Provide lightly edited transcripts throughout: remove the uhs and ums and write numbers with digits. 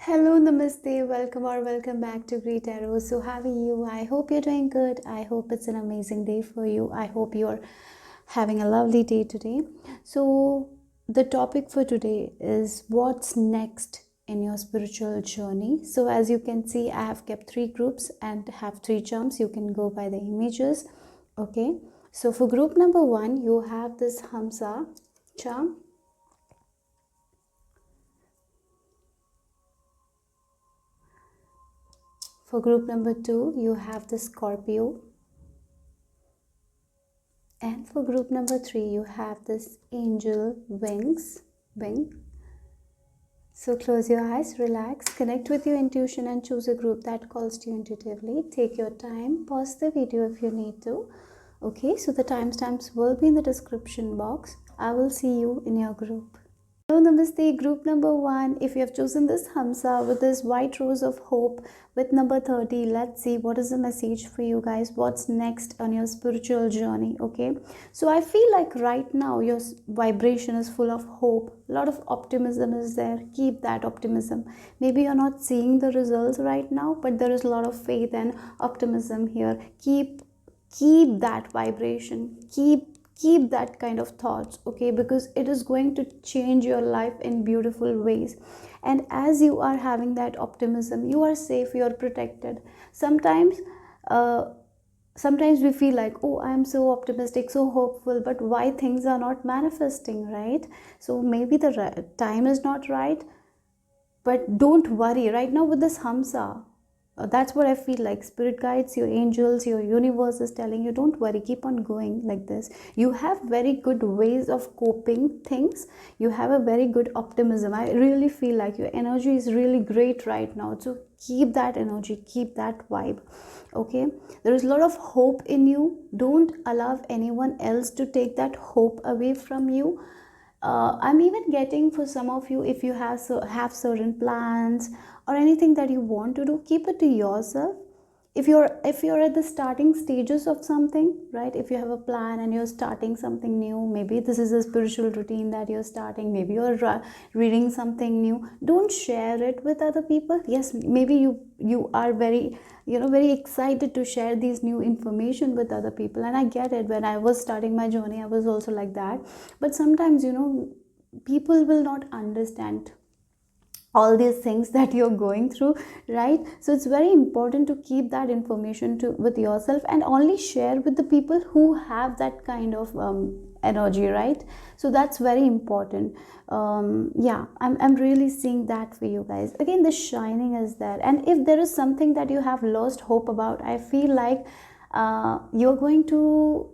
Hello, namaste, welcome or welcome back to greetarot. So, how are you? I hope you're doing good. I hope it's an amazing day for you. I hope you're having a lovely day today. So, the topic for today is what's next in your spiritual journey. So, as you can see, I have kept three groups and have three charms. You can go by the images. Okay, so for group number one, you have this Hamsa charm. For group number two, you have the Scorpio. And for group number three, you have this angel wing. So close your eyes, relax, connect with your intuition and choose a group that calls to you intuitively. Take your time, pause the video if you need to. Okay, so the timestamps will be in the description box. I will see you in your group. Hello, namaste, group number one. If you have chosen this Hamsa with this white rose of hope with number 30, let's see what is the message for you guys. What's next on your spiritual journey? Okay, so I feel like right now your vibration is full of hope. A lot of optimism is there. Keep that optimism. Maybe you're not seeing the results right now, but there is a lot of faith and optimism here. Keep that vibration. Keep that kind of thoughts, okay, because it is going to change your life in beautiful ways. And as you are having that optimism, you are safe, you are protected. Sometimes we feel like, oh, I am so optimistic, so hopeful, but why things are not manifesting, right? So maybe the time is not right, but don't worry. Right now with this Hamsa, that's what I feel like. Spirit guides, your angels, your universe is telling you, don't worry, keep on going like this. You have very good ways of coping things. You have a very good optimism. I really feel like your energy is really great right now. So keep that energy, keep that vibe. Okay, there is a lot of hope in you. Don't allow anyone else to take that hope away from you. I'm even getting for some of you, if you have certain plans or anything that you want to do, keep it to yourself. If you're at the starting stages of something, right? If you have a plan and you're starting something new, maybe this is a spiritual routine that you're starting, maybe you're reading something new, don't share it with other people. Yes, maybe you are very excited to share these new information with other people, and I get it. When I was starting my journey, I was also like that. But sometimes people will not understand all these things that you're going through, right? So it's very important to keep that information with yourself and only share with the people who have that kind of energy, right? So that's very important. Yeah, I'm really seeing that for you guys. Again, the shining is there, and if there is something that you have lost hope about, I feel like you're going to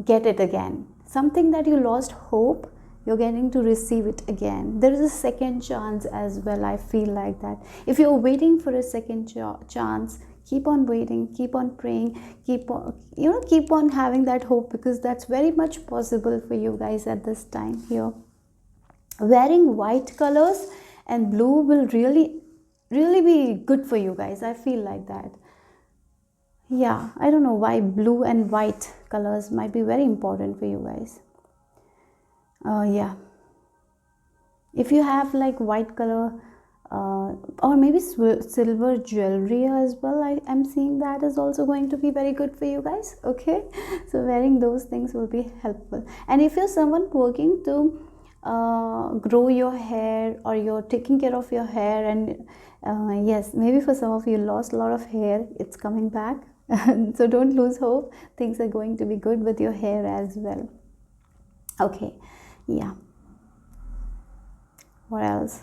get it again. Something that you lost hope, you're getting to receive it again. There is a second chance as well. I feel like that. If you're waiting for a second chance, keep on waiting, keep on praying, keep on having that hope, because that's very much possible for you guys at this time here. Wearing white colors and blue will really be good for you guys. I feel like that. Yeah, I don't know why blue and white colors might be very important for you guys. Yeah, if you have like white color or maybe silver jewelry as well, I am seeing that is also going to be very good for you guys. Okay, so wearing those things will be helpful. And if you're someone working to grow your hair, or you're taking care of your hair, and yes, maybe for some of you lost a lot of hair, it's coming back. So don't lose hope. Things are going to be good with your hair as well. Okay, yeah, what else?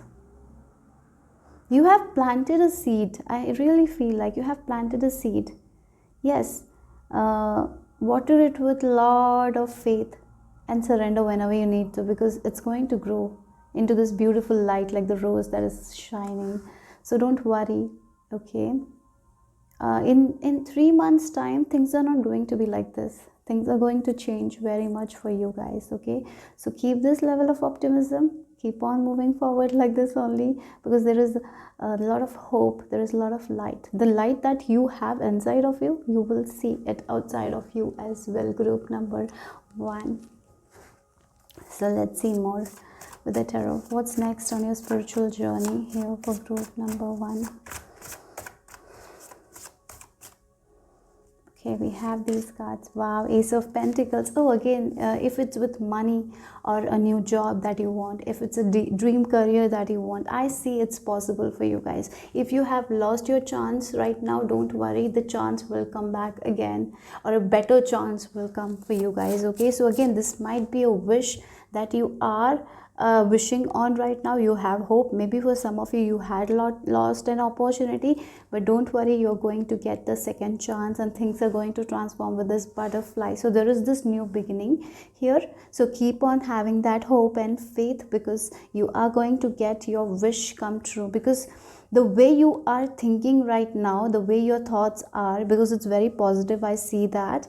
You have planted a seed. I really feel like you have planted a seed. Yes, water it with lot of faith and surrender whenever you need to, because it's going to grow into this beautiful light like the rose that is shining. So don't worry. Okay, in 3 months time, things are not going to be like this. Things are going to change very much for you guys. Okay, so keep this level of optimism, keep on moving forward like this only, because there is a lot of hope, there is a lot of light. The light that you have inside of you, you will see it outside of you as well. Group number one. So let's see more with the tarot. What's next on your spiritual journey here for group number 1? Okay, we have these cards. Wow, Ace of Pentacles. Oh, again, if it's with money or a new job that you want, if it's a dream career that you want, I see it's possible for you guys. If you have lost your chance right now, don't worry, the chance will come back again, or a better chance will come for you guys. Okay, so again, this might be a wish that you are wishing on right now. You have hope. Maybe for some of you, you had lost an opportunity, but don't worry, you're going to get the second chance and things are going to transform with this butterfly. So there is this new beginning here. So keep on having that hope and faith, because you are going to get your wish come true, because the way you are thinking right now, the way your thoughts are, because it's very positive, I see that.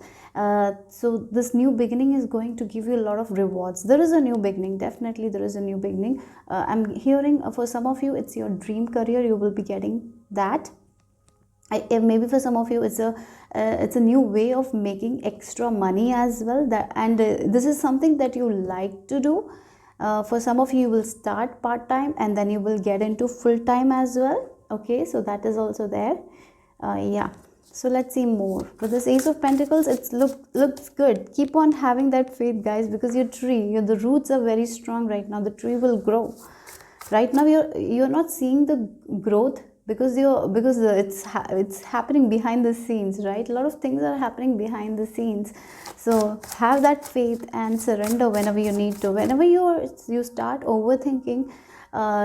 So this new beginning is going to give you a lot of rewards. There is a new beginning, definitely there is a new beginning. I'm hearing for some of you, it's your dream career, you will be getting that. Maybe for some of you, it's a new way of making extra money as well. This is something that you like to do. For some of you, you will start part-time and then you will get into full-time as well. Okay, so that is also there. Yeah, so let's see more. With this Ace of Pentacles, it looks good. Keep on having that faith, guys, because your tree, the roots are very strong right now. The tree will grow. Right now, you're not seeing the growth, because it's happening behind the scenes, right? A lot of things are happening behind the scenes. So have that faith and surrender whenever you need to. Whenever you start overthinking,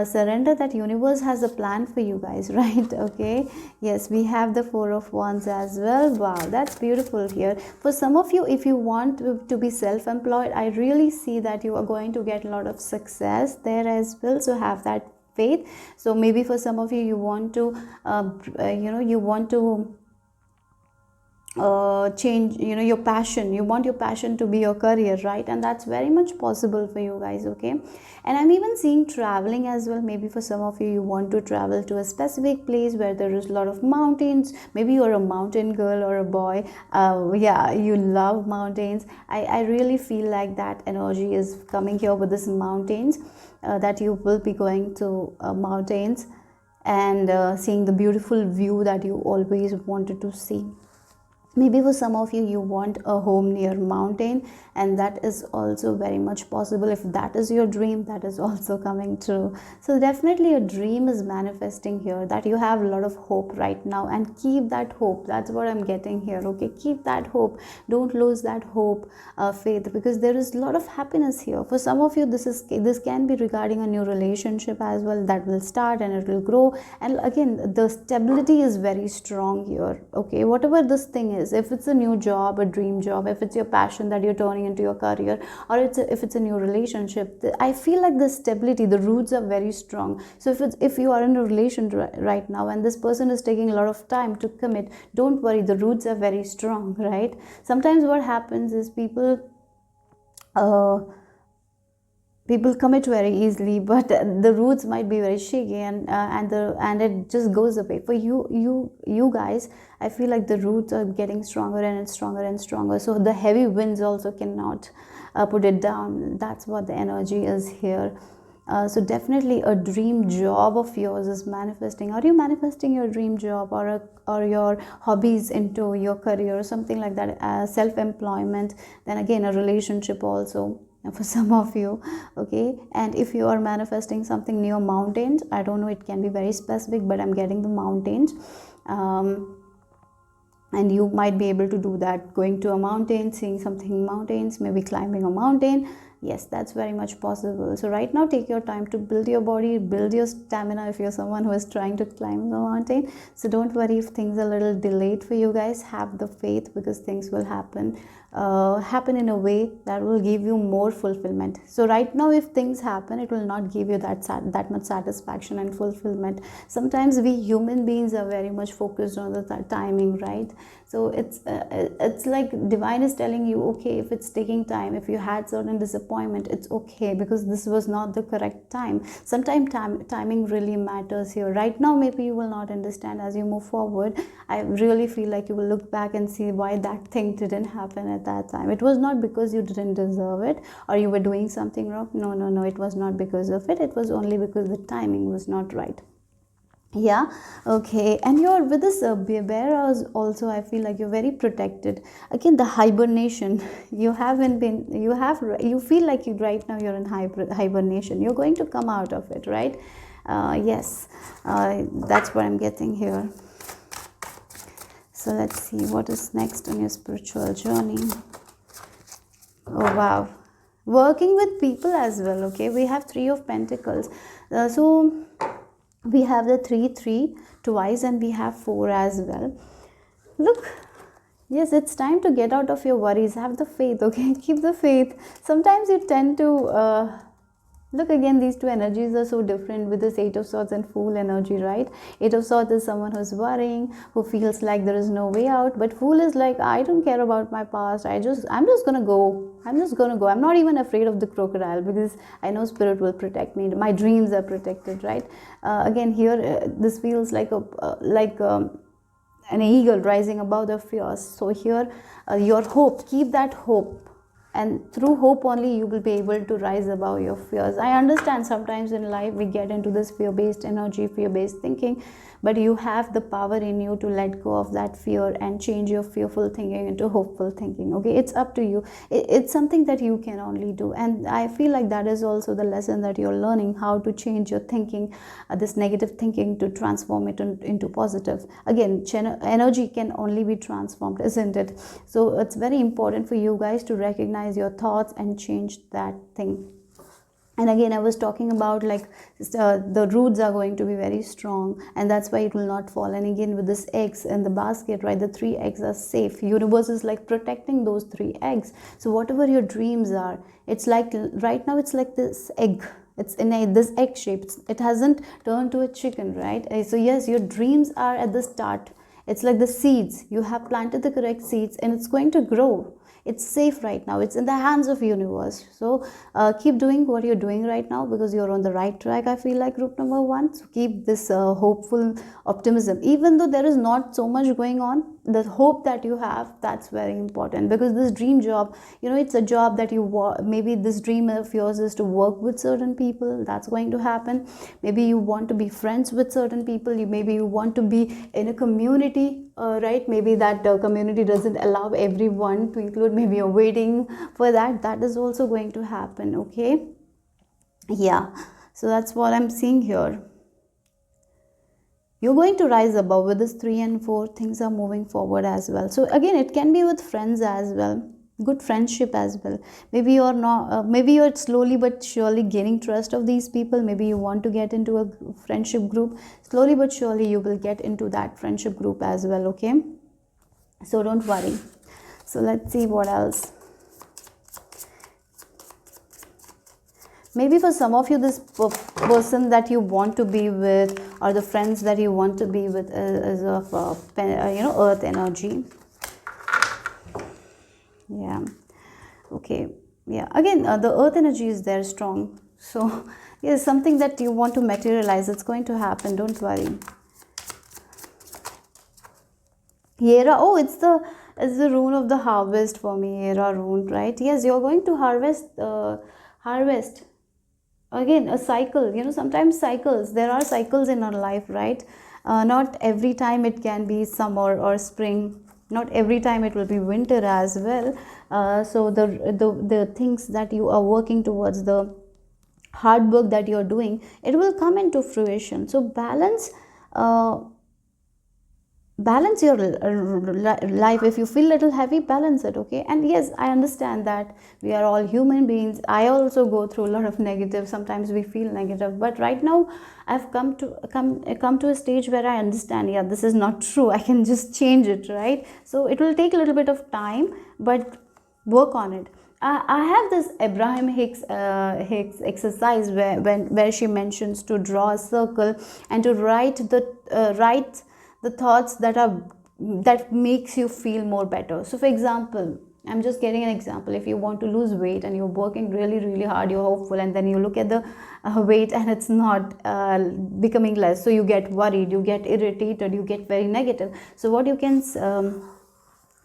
surrender that universe has a plan for you guys, right? Okay, yes, we have the Four of Wands as well. Wow, that's beautiful here. For some of you, if you want to be self-employed, I really see that you are going to get a lot of success there as well. So have that faith. So maybe for some of you, you want to change, your passion. You want your passion to be your career, right? And that's very much possible for you guys. Okay, and I'm even seeing traveling as well. Maybe for some of you, you want to travel to a specific place where there is a lot of mountains. Maybe you're a mountain girl or a boy. Yeah, you love mountains. I really feel like that energy is coming here with this mountains, that you will be going to mountains and seeing the beautiful view that you always wanted to see. Maybe for some of you, you want a home near mountain, and that is also very much possible. If that is your dream, that is also coming true. So definitely a dream is manifesting here, that you have a lot of hope right now, and keep that hope. That's what I'm getting here. Okay, keep that hope. Don't lose that hope, faith, because there is a lot of happiness here. For some of you, this can be regarding a new relationship as well, that will start and it will grow. And again, the stability is very strong here. Okay, whatever this thing is, if it's a new job, a dream job, if it's your passion that you're turning into your career, or if it's a new relationship, I feel like the stability, the roots are very strong. So if you are in a relationship right now and this person is taking a lot of time to commit, don't worry, the roots are very strong, right? Sometimes what happens is people commit very easily, but the roots might be very shaky, and it just goes away. For you guys, I feel like the roots are getting stronger and stronger and stronger, so the heavy winds also cannot put it down. That's what the energy is here. So definitely a dream job of yours is manifesting. Are you manifesting your dream job, or your hobbies into your career or something like that? Self-employment, then again a relationship also for some of you. Okay, and if you are manifesting something near mountains, I don't know, it can be very specific, but I'm getting the mountains. And you might be able to do that, going to a mountain, seeing something mountains, maybe climbing a mountain. Yes, that's very much possible. So right now, take your time to build your body, build your stamina if you're someone who is trying to climb the mountain. So don't worry if things are a little delayed for you guys. Have the faith, because things will happen in a way that will give you more fulfillment. So right now, if things happen, it will not give you that much satisfaction and fulfillment. Sometimes we human beings are very much focused on the timing, right? So it's like divine is telling you, okay, if it's taking time, if you had certain disappointment, disappointment, it's okay, because this was not the correct time. Sometimes timing really matters here. Right now maybe you will not understand. As you move forward, I really feel like you will look back and see why that thing didn't happen at that time. It was not because you didn't deserve it or you were doing something wrong. No, no, no, it was not because of it. It was only because the timing was not right. Yeah. Okay. And you're with this bear also, I feel like you're very protected. Again, the hibernation. You haven't been, you feel like you right now you're in hibernation. You're going to come out of it, right? Yes. That's what I'm getting here. So let's see what is next on your spiritual journey. Oh wow, working with people as well. Okay, we have 3 of Pentacles. So we have the 3 twice, and we have 4 as well. Look, yes, it's time to get out of your worries. Have the faith, okay? Keep the faith. Sometimes you tend to look, again, these 2 energies are so different with this 8 of Swords and Fool energy, right? 8 of Swords is someone who's worrying, who feels like there is no way out. But Fool is like, I don't care about my past. I'm just gonna go. I'm just gonna go. I'm not even afraid of the crocodile, because I know Spirit will protect me. My dreams are protected, right? Again, here this feels like an eagle rising above the fears. So here, your hope, keep that hope, and through hope only you will be able to rise above your fears. I understand sometimes in life we get into this fear-based energy, fear-based thinking, but you have the power in you to let go of that fear and change your fearful thinking into hopeful thinking. Okay, it's up to you. It's something that you can only do, and I feel like that is also the lesson that you're learning, how to change your thinking, this negative thinking, to transform it into positive. Again, energy can only be transformed, isn't it? So it's very important for you guys to recognize your thoughts and change that thing. And again, I was talking about like the roots are going to be very strong, and that's why it will not fall. And again, with this eggs in the basket, right, the 3 eggs are safe. Universe is like protecting those 3 eggs. So whatever your dreams are, it's like right now it's like this egg. It's in this egg shape. It hasn't turned to a chicken, right? So yes, your dreams are at the start. It's like the seeds. You have planted the correct seeds, and it's going to grow. It's safe right now. It's in the hands of universe. So keep doing what you're doing right now, because you're on the right track, I feel like, group number 1. So keep this hopeful optimism. Even though there is not so much going on, the hope that you have, that's very important. Because this dream job, it's a job that you maybe this dream of yours is to work with certain people. That's going to happen. Maybe you want to be friends with certain people. Maybe you want to be in a community, right? Maybe that community doesn't allow everyone to include. Maybe you're waiting for that. That is also going to happen. Okay, yeah. So that's what I'm seeing here. You're going to rise above with this 3 and 4. Things are moving forward as well. So again, it can be with friends as well, good friendship as well. Maybe you're not maybe you're slowly but surely gaining trust of these people. Maybe you want to get into a friendship group. Slowly but surely you will get into that friendship group as well. Okay, so don't worry. So let's see what else. Maybe for some of you, this person that you want to be with, or the friends that you want to be with, is of earth energy. Yeah. Okay. Yeah. Again, the earth energy is there strong. So yes, something that you want to materialize, it's going to happen. Don't worry. Hera. Oh, it's the rune of the harvest for me. Hera rune, right? Yes, you're going to harvest. Again, a cycle. Sometimes cycles. There are cycles in our life, right? Not every time it can be summer or spring. Not every time it will be winter as well. So the things that you are working towards, the hard work that you're doing, it will come into fruition. So balance your life. If you feel little heavy, balance it. Okay, and yes, I understand that we are all human beings. I also go through a lot of negative. Sometimes we feel negative, but right now I've come to a stage where I understand, yeah, this is not true. I can just change it, right? So it will take a little bit of time, but work on it. I have this Abraham Hicks exercise where she mentions to draw a circle and to write the thoughts that makes you feel more better. So for example, I'm just getting an example. If you want to lose weight and you're working really, really hard, you're hopeful, and then you look at the weight and it's not becoming less, so you get worried, you get irritated, you get very negative. So what you can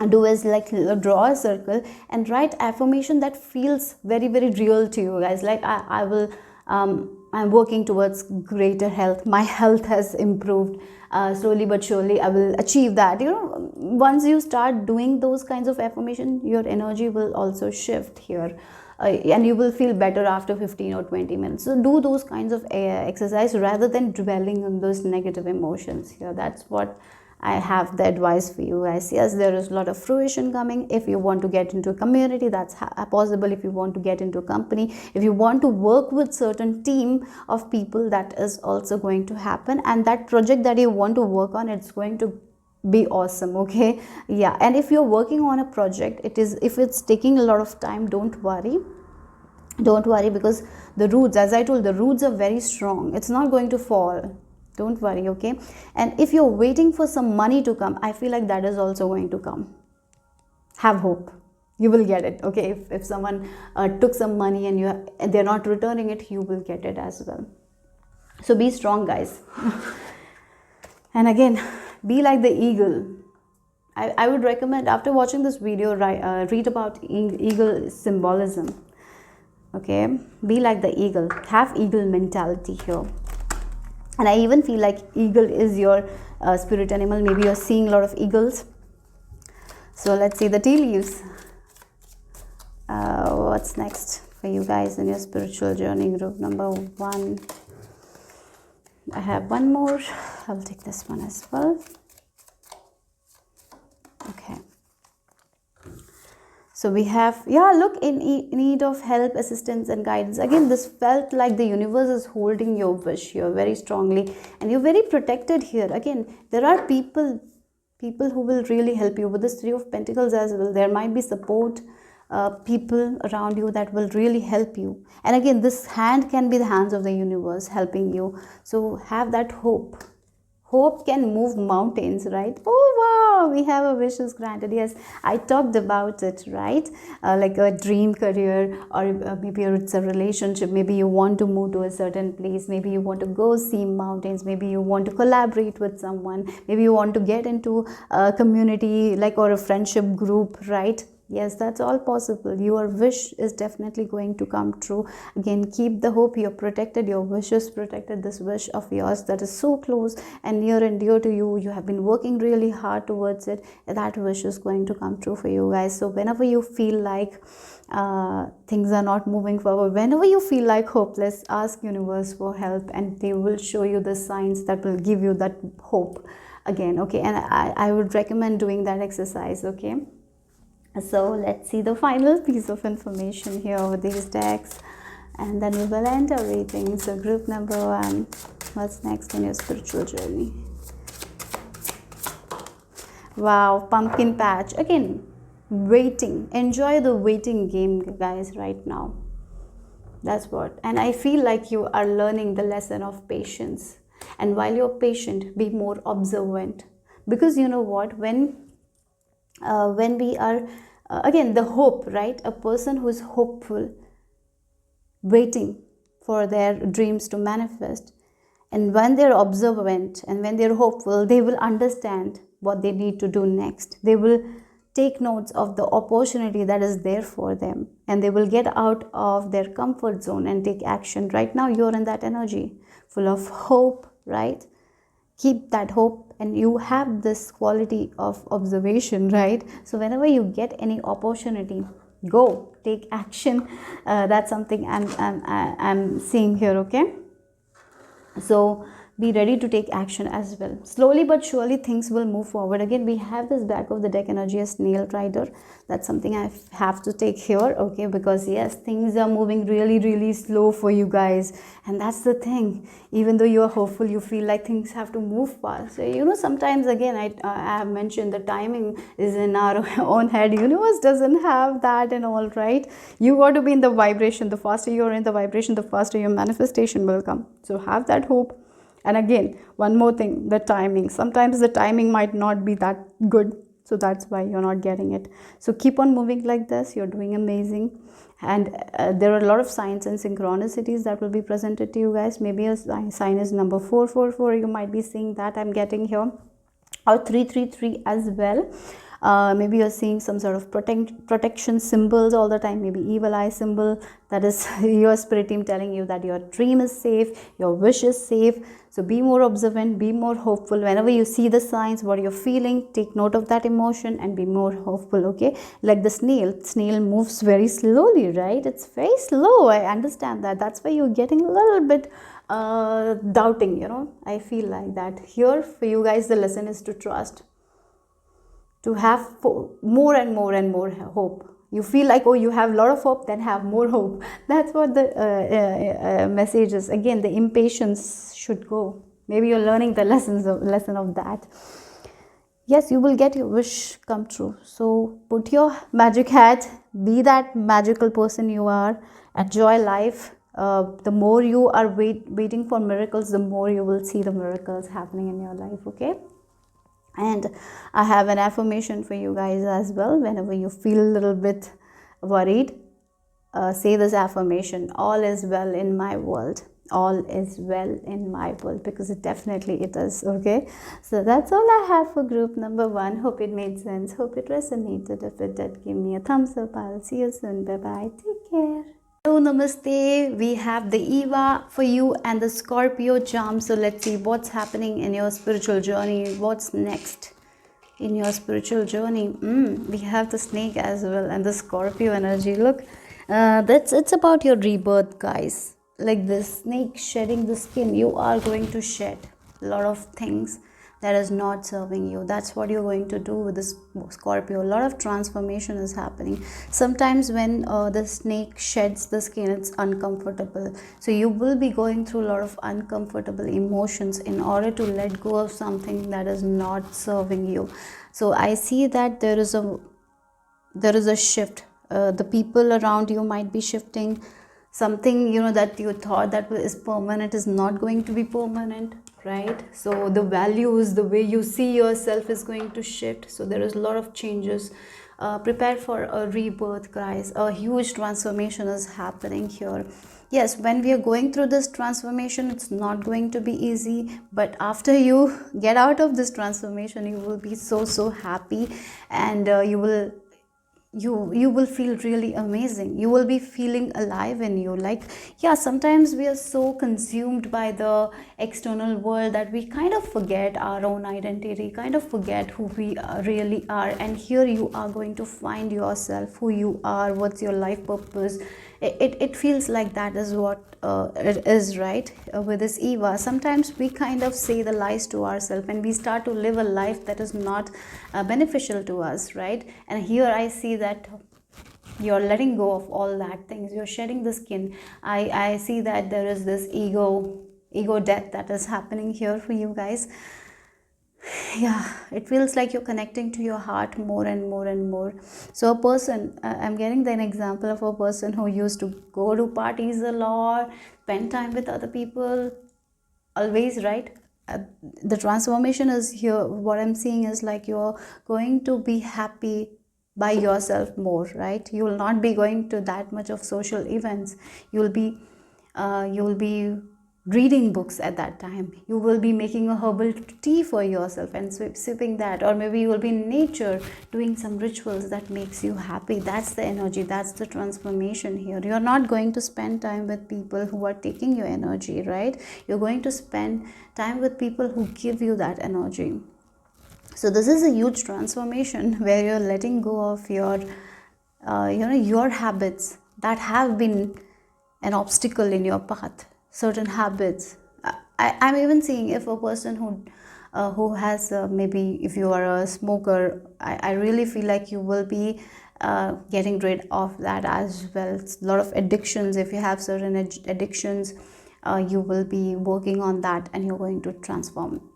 do is like draw a circle and write affirmation that feels very, very real to you guys. Like I will I'm working towards greater health, my health has improved, slowly but surely I will achieve that. Once you start doing those kinds of affirmation, your energy will also shift here. And you will feel better after 15 or 20 minutes. So do those kinds of exercise rather than dwelling on those negative emotions here. That's what I have the advice for you guys. Yes, there is a lot of fruition coming. If you want to get into a community, that's possible. If you want to get into a company, if you want to work with certain team of people, that is also going to happen. And that project that you want to work on, it's going to be awesome. Okay, yeah. And if you're working on a project, if it's taking a lot of time, don't worry, because the roots, as I told, the roots are very strong. It's not going to fall. Don't worry. Okay. And if you're waiting for some money to come, I feel like that is also going to come. Have hope, you will get it. Okay, if someone took some money and they're not returning it, you will get it as well. So be strong, guys. And again, be like the eagle. I would recommend, after watching this video, read about eagle symbolism. Okay, be like the eagle, have eagle mentality here. And I even feel like eagle is your spirit animal. Maybe you're seeing a lot of eagles. So let's see the tea leaves. What's next for you guys in your spiritual journey? Group number 1. I have one more. I'll take this one as well. Okay. So we have, look, in need of help, assistance and guidance. Again, this felt like the universe is holding your wish here very strongly, and you're very protected here. Again, there are people who will really help you. With this 3 of Pentacles as well, there might be support, people around you that will really help you. And again, this hand can be the hands of the universe helping you. So have that hope. Hope can move mountains, right? Oh wow, we have a wishes granted. Yes, I talked about it, right? Like a dream career, or maybe it's a relationship. Maybe you want to move to a certain place. Maybe you want to go see mountains. Maybe you want to collaborate with someone. Maybe you want to get into a community, like, or a friendship group, right? Yes, that's all possible. Your wish is definitely going to come true. Again, keep the hope. You're protected. Your wish is protected. This wish of yours that is so close and near and dear to you, you have been working really hard towards it. That wish is going to come true for you guys. So whenever you feel like things are not moving forward, whenever you feel like hopeless, ask universe for help, and they will show you the signs that will give you that hope again. Okay, and I would recommend doing that exercise. Okay. So let's see the final piece of information here with these decks, and then we will end our reading. So group number 1, what's next in your spiritual journey? Wow, pumpkin patch. Again, waiting. Enjoy the waiting game, guys, right now. That's what. And I feel like you are learning the lesson of patience. And while you're patient, be more observant. Because you know what? When we are, again, the hope, right? A person who is hopeful, waiting for their dreams to manifest. And when they're observant and when they're hopeful, they will understand what they need to do next. They will take notes of the opportunity that is there for them, and they will get out of their comfort zone and take action. Right now, you're in that energy, full of hope, right? Keep that hope, and you have this quality of observation, right? So whenever you get any opportunity, go take action. That's something I'm seeing here. Okay, so be ready to take action as well. Slowly but surely things will move forward. Again, we have this back of the deck energy as snail rider. That's something I have to take here. Okay, because yes, things are moving really, really slow for you guys, and that's the thing. Even though you are hopeful, you feel like things have to move fast. So, you know, sometimes again, I have mentioned the timing is in our own head. Universe doesn't have that and all, right? You got to be in the vibration. The faster you're in the vibration, the faster your manifestation will come. So have that hope. And again, one more thing, the timing. Sometimes the timing might not be that good. So that's why you're not getting it. So keep on moving like this. You're doing amazing. And there are a lot of signs and synchronicities that will be presented to you guys. Maybe a sign is number 444. You might be seeing that I'm getting here, or 333 as well. Maybe you're seeing some sort of protection symbols all the time, maybe evil eye symbol. That is your spirit team telling you that your dream is safe, your wish is safe. So be more observant, be more hopeful. Whenever you see the signs, what you're feeling, take note of that emotion and be more hopeful. Okay, like the snail moves very slowly, right? It's very slow. I understand that. That's why you're getting a little bit doubting, I feel like that. Here for you guys, the lesson is to trust, to have more and more and more hope. You feel like, oh, you have a lot of hope, then have more hope. That's what the message is. Again, the impatience should go. Maybe you're learning the lesson of that. Yes, you will get your wish come true. So put your magic hat, be that magical person you are, enjoy life. The more you are waiting for miracles, the more you will see the miracles happening in your life. Okay. And I have an affirmation for you guys as well. Whenever you feel a little bit worried, say this affirmation: all is well in my world. All is well in my world, because it definitely it is. Okay, so that's all I have for group number 1. Hope it made sense, hope it resonated. If it did, give me a thumbs up. I'll see you soon. Bye bye, take care. Hello, namaste. We have the Eva for you and the Scorpio charm. So let's see what's happening in your spiritual journey. What's next in your spiritual journey? We have the snake as well and the Scorpio energy. Look, it's about your rebirth, guys. Like this snake shedding the skin, you are going to shed a lot of things that is not serving you. That's what you're going to do with this Scorpio. A lot of transformation is happening. Sometimes when the snake sheds the skin, it's uncomfortable. So you will be going through a lot of uncomfortable emotions in order to let go of something that is not serving you. So I see that there is a shift. The people around you might be shifting. Something that you thought that is permanent is not going to be permanent, right? So the values, the way you see yourself is going to shift. So there is a lot of changes. Prepare for a rebirth, guys. A huge transformation is happening here. Yes, when we are going through this transformation, it's not going to be easy, but after you get out of this transformation, you will be so happy, and you will feel really amazing. You will be feeling alive in you. Like, yeah, sometimes we are so consumed by the external world that we kind of forget our own identity, kind of forget who we really are. And here you are going to find yourself, who you are, what's your life purpose. It feels like that is what it is, right? With this Eva, sometimes we kind of say the lies to ourselves and we start to live a life that is not beneficial to us, right? And here I see that you're letting go of all that things. You're shedding the skin. I see that there is this ego death that is happening here for you guys. Yeah, it feels like you're connecting to your heart more and more and more. So a person, I'm getting an example of a person who used to go to parties a lot, spend time with other people always, right? The transformation is here. What I'm seeing is like you're going to be happy by yourself more, right? You will not be going to that much of social events. You will be reading books at that time. You will be making a herbal tea for yourself and sipping that, or maybe you will be in nature doing some rituals that makes you happy. That's the energy, that's the transformation here. You're not going to spend time with people who are taking your energy, right? You're going to spend time with people who give you that energy. So this is a huge transformation where you're letting go of your your habits that have been an obstacle in your path. Certain habits. I'm even seeing if a person who has maybe if you are a smoker, I really feel like you will be getting rid of that as well. It's a lot of addictions. If you have certain addictions, you will be working on that, and you're going to transform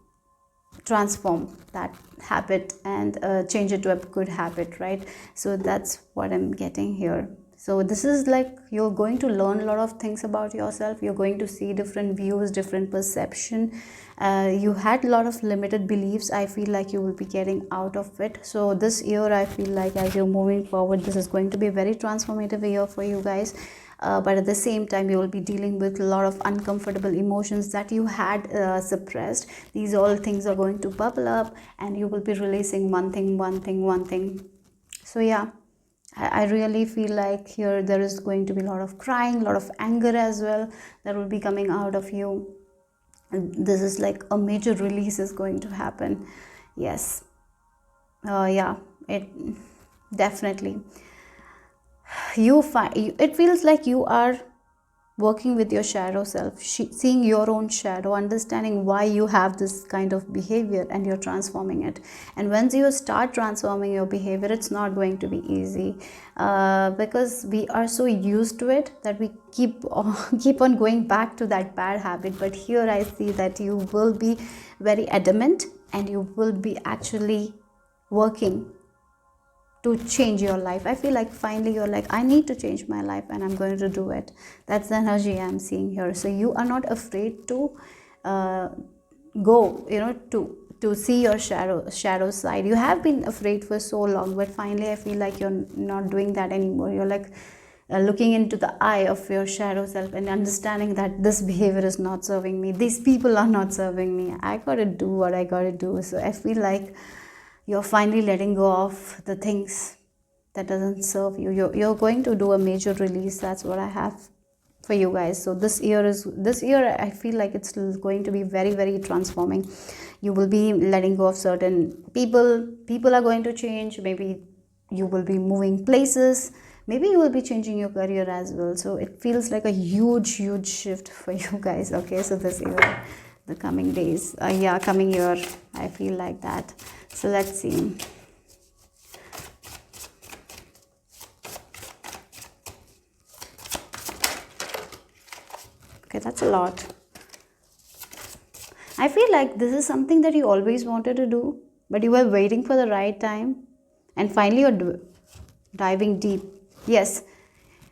that habit and change it to a good habit, right? So that's what I'm getting here. So this is like you're going to learn a lot of things about yourself. You're going to see different views, different perception. You had a lot of limited beliefs. I feel like you will be getting out of it. So this year, I feel like as you're moving forward, this is going to be a very transformative year for you guys. But at the same time, you will be dealing with a lot of uncomfortable emotions that you had suppressed. These all things are going to bubble up, and you will be releasing one thing, one thing, one thing. So yeah, I really feel like here there is going to be a lot of crying, a lot of anger as well that will be coming out of you. And this is like a major release is going to happen. Yes. Yeah, it definitely. You find it feels like you are working with your shadow self, seeing your own shadow, understanding why you have this kind of behavior, and you're transforming it. And once you start transforming your behavior, it's not going to be easy, because we are so used to it that we keep on going back to that bad habit. But here I see that you will be very adamant, and you will be actually working to change your life. I feel like finally you're like, I need to change my life, and I'm going to do it. That's the energy I'm seeing here. So you are not afraid to uh, go, to see your shadow side. You have been afraid for so long, but finally I feel like you're not doing that anymore. You're like looking into the eye of your shadow self and understanding that this behavior is not serving me, these people are not serving me, I gotta do what I gotta do. So I feel like you're finally letting go of the things that doesn't serve you. You're going to do a major release. That's what I have for you guys. So this year I feel like it's going to be very, very transforming. You will be letting go of certain people are going to change. Maybe you will be moving places, maybe you will be changing your career as well. So it feels like a huge shift for you guys. Okay, so this year, the coming days, yeah, coming year, I feel like that. So let's see. Okay, that's a lot. I feel like this is something that you always wanted to do, but you were waiting for the right time, and finally you're diving deep. Yes,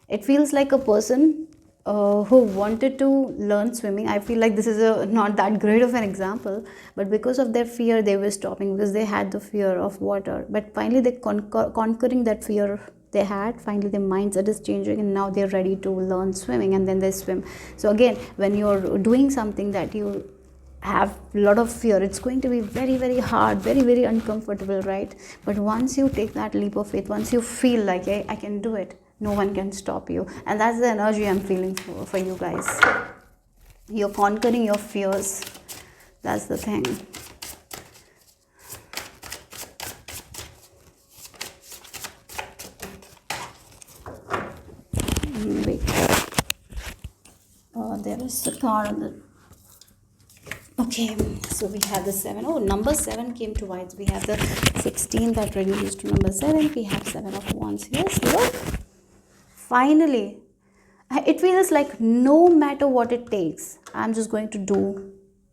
it feels like a person who wanted to learn swimming. I feel like this is not that great of an example, but because of their fear, they were stopping because they had the fear of water. But finally, they conquering that fear they had. Finally, their mindset is changing, and now they're ready to learn swimming, and then they swim. So again, when you're doing something that you have a lot of fear, it's going to be very, very hard, very, very uncomfortable, right? But once you take that leap of faith, once you feel like, hey, I can do it, no one can stop you. And that's the energy I'm feeling for you guys. You're conquering your fears. That's the thing. Wait. There is a card on the... Okay, so we have the 7. Oh, number 7 came twice. We have the 16 that reduces to number 7. We have 7 of Wands. Yes, look. Finally, it feels like no matter what it takes, I'm just going to do.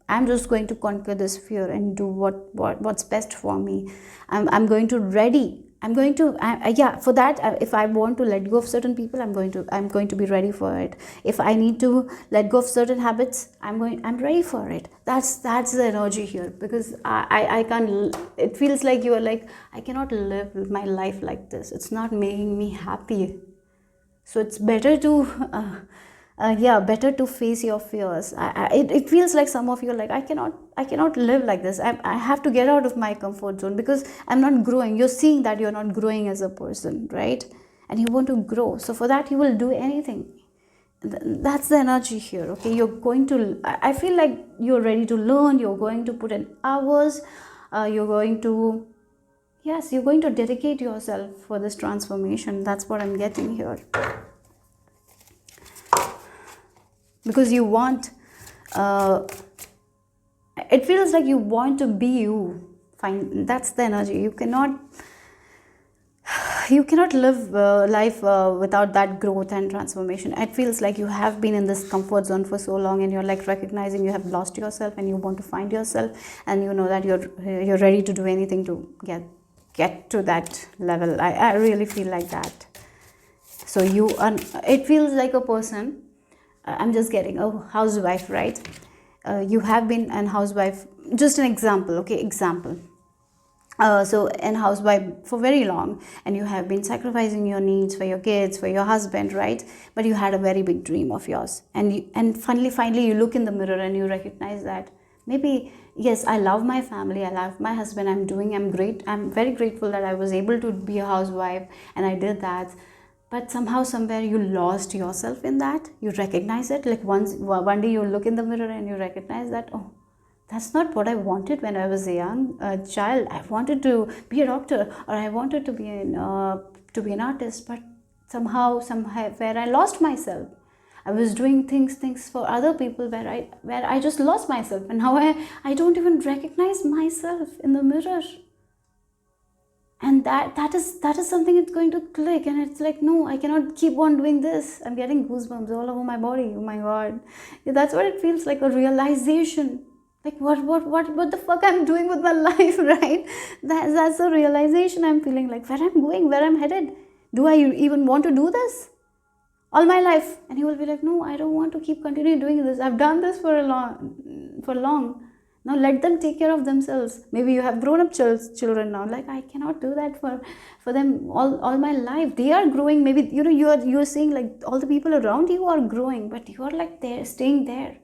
I'm just going to conquer this fear and do what's best for me. I'm going to ready. I'm going to yeah, for that, if I want to let go of certain people, I'm going to be ready for it. If I need to let go of certain habits, I'm ready for it. That's the energy here, because I can't. It feels like you are like, I cannot live my life like this. It's not making me happy. So it's better to better to face your fears. It feels like some of you are like, I cannot live like this. I have to get out of my comfort zone because I'm not growing. You're seeing that you're not growing as a person, right? And you want to grow. So for that, you will do anything. That's the energy here. Okay, you're going to, I feel like you're ready to learn. You're going to put in hours. You're going to, yes, you're going to dedicate yourself for this transformation. That's what I'm getting here. Because you want, it feels like you want to be you. Fine, that's the energy. You cannot live life without that growth and transformation. It feels like you have been in this comfort zone for so long, and you're like recognizing you have lost yourself, and you want to find yourself, and you know that you're ready to do anything to get to that level. I really feel like that. So it feels like a person, I'm just getting a housewife, right? You have been an housewife, just an example, okay, example. So an housewife for very long, and you have been sacrificing your needs for your kids, for your husband, right? But you had a very big dream of yours, and finally you look in the mirror and you recognize that maybe, yes, I love my family, I love my husband, I'm great, I'm very grateful that I was able to be a housewife and I did that. But somehow somewhere you lost yourself in that. You recognize it, like one day you look in the mirror and you recognize that, oh, that's not what I wanted when I was a young child. I wanted to be a doctor, or I wanted to be an artist, but somewhere I lost myself. I was doing things for other people where I just lost myself, and now I don't even recognize myself in the mirror. And that is something that's going to click, and it's like, no, I cannot keep on doing this. I'm getting goosebumps all over my body. Oh my god. Yeah, that's what it feels like, a realization. Like what the fuck I'm doing with my life, right? That's a realization I'm feeling, like where I'm going, where I'm headed. Do I even want to do this all my life? And he will be like, no, I don't want to keep continue doing this. I've done this for long. Now let them take care of themselves. Maybe you have grown up children now. Like, I cannot do that for them all my life. They are growing. Maybe you're seeing like all the people around you are growing, but you are like there, staying there,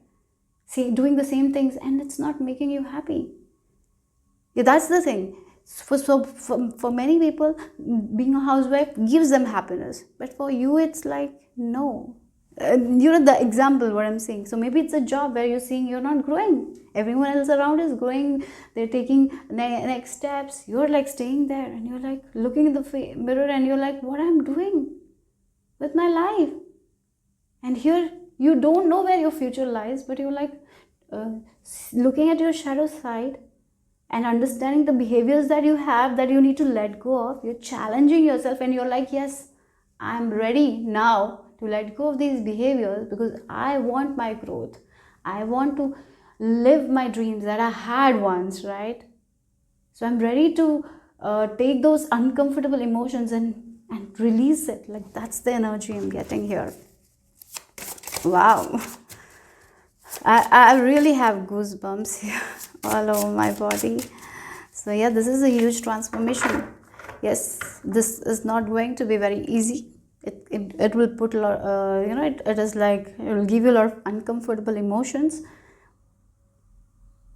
see, doing the same things, and it's not making you happy. Yeah, that's the thing. For many people, being a housewife gives them happiness, but for you it's like, no. The example what I'm saying. So maybe it's a job where you're seeing you're not growing, everyone else around is growing, they're taking next steps, you're like staying there, and you're like looking in the mirror and you're like, what I'm doing with my life? And here you don't know where your future lies, but you're like uh, looking at your shadow side and understanding the behaviors that you have that you need to let go of. You're challenging yourself and you're like, yes, I'm ready now to let go of these behaviors because I want my growth. I want to live my dreams that I had once, right? So I'm ready to take those uncomfortable emotions and release it. Like, that's the energy I'm getting here. Wow. I really have goosebumps here all over my body. So yeah, this is a huge transformation. Yes, this is not going to be very easy. It will put a lot, it is like, it will give you a lot of uncomfortable emotions,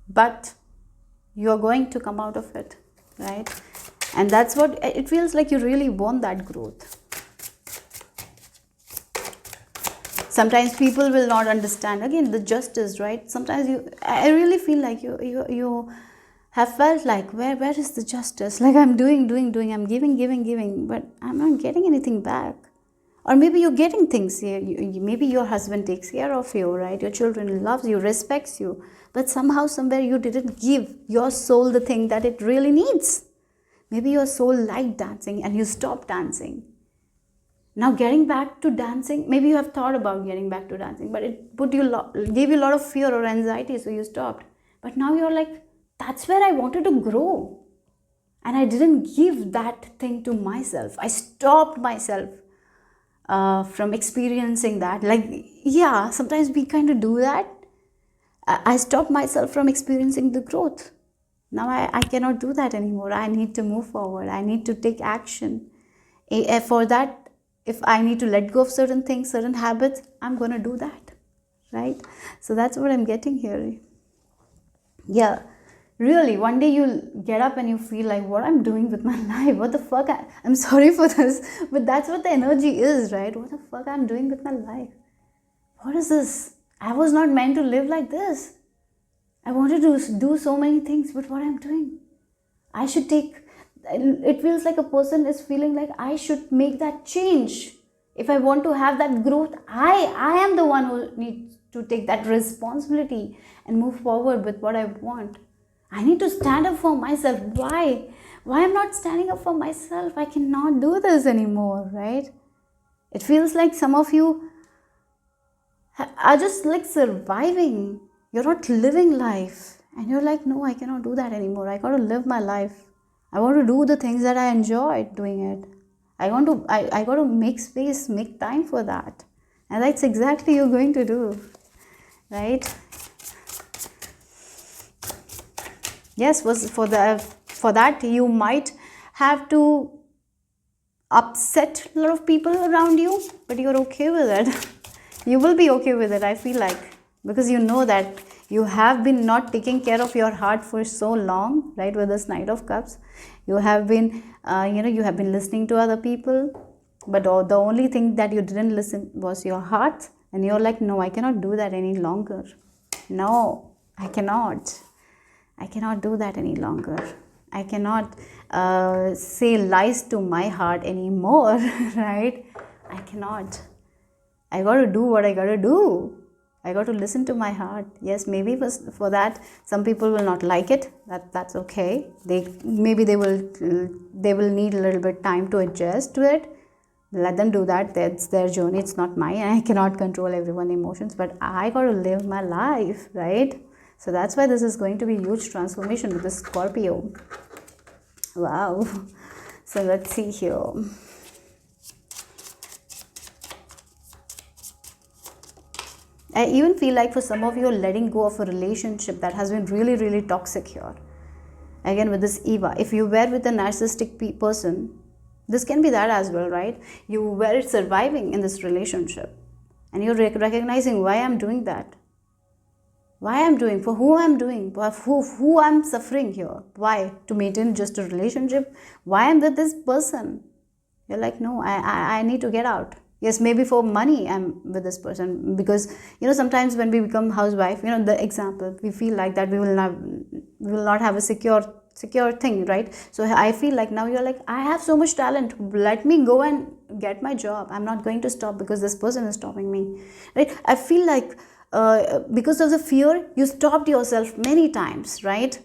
but you're going to come out of it, right? And that's what it feels like, you really want that growth. Sometimes people will not understand, again, the justice, right? Sometimes I really feel like you have felt like, where is the justice? Like, I'm doing, I'm giving, but I'm not getting anything back. Or maybe you're getting things here. Maybe your husband takes care of you, right? Your children loves you, respects you, but somehow, somewhere, you didn't give your soul the thing that it really needs. Maybe your soul liked dancing and you stopped dancing. Now getting back to dancing, maybe you have thought about getting back to dancing, but it gave you a lot of fear or anxiety, so you stopped. But now you're like, that's where I wanted to grow. And I didn't give that thing to myself. I stopped myself from experiencing that. Like, yeah, sometimes we kind of do that. I stopped myself from experiencing the growth. Now I cannot do that anymore. I need to move forward. I need to take action. For that, if I need to let go of certain things, certain habits, I'm going to do that, right? So that's what I'm getting here. Yeah, really, one day you'll get up and you feel like, what I'm doing with my life? What the fuck? I'm sorry for this, but that's what the energy is, right? What the fuck I'm doing with my life? What is this? I was not meant to live like this. I wanted to do so many things, but what I'm doing? I should take, it feels like a person is feeling like I should make that change. If I want to have that growth, I am the one who needs to take that responsibility and move forward with what I want. I need to stand up for myself. Why I'm not standing up for myself? I cannot do this anymore, right? It feels like some of you are just like surviving. You're not living life. And you're like, no, I cannot do that anymore. I got to live my life. I want to do the things that I enjoy doing it. I got to make space, make time for that. And that's exactly you're going to do, right? Yes, for that you might have to upset a lot of people around you, but you're okay with it. You will be okay with it, I feel like, because you know that you have been not taking care of your heart for so long, right? With this Knight of Cups, you have been you have been listening to other people, but the only thing that you didn't listen was your heart, and you're like, no, I cannot do that any longer. No, I cannot do that any longer. I cannot say lies to my heart anymore, right? I cannot. I got to do what I got to do. I got to listen to my heart. Yes, maybe for that, some people will not like it. That's okay. They will need a little bit time to adjust to it. Let them do that. That's their journey. It's not mine. I cannot control everyone's emotions, but I got to live my life, right? So that's why this is going to be a huge transformation with the Scorpio. Wow. So let's see here. I even feel like for some of you, letting go of a relationship that has been really, really toxic here. Again, with this Eva, if you were with a narcissistic person, this can be that as well, right? You were surviving in this relationship, and you're recognizing why I'm doing that. Why I'm doing, for who I'm doing, for who I'm suffering here. Why? To maintain just a relationship? Why I'm with this person? You're like, no, I need to get out. Yes, maybe for money I'm with this person, because sometimes when we become housewife, the example, we feel like that we will not have a secure thing, right? So I feel like now you're like, I have so much talent, let me go and get my job. I'm not going to stop because this person is stopping me, right? I feel like because of the fear, you stopped yourself many times, right?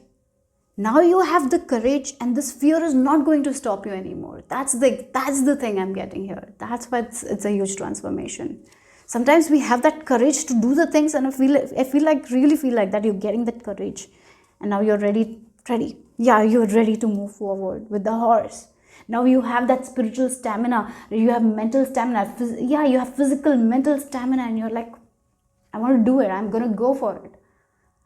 Now you have the courage, and this fear is not going to stop you anymore. That's the thing I'm getting here. That's why it's a huge transformation. Sometimes we have that courage to do the things, and I really feel like that you're getting that courage, and now you're ready. Yeah, you're ready to move forward with the horse. Now you have that spiritual stamina. You have mental stamina. Yeah, you have physical, mental stamina, and you're like, I want to do it. I'm going to go for it.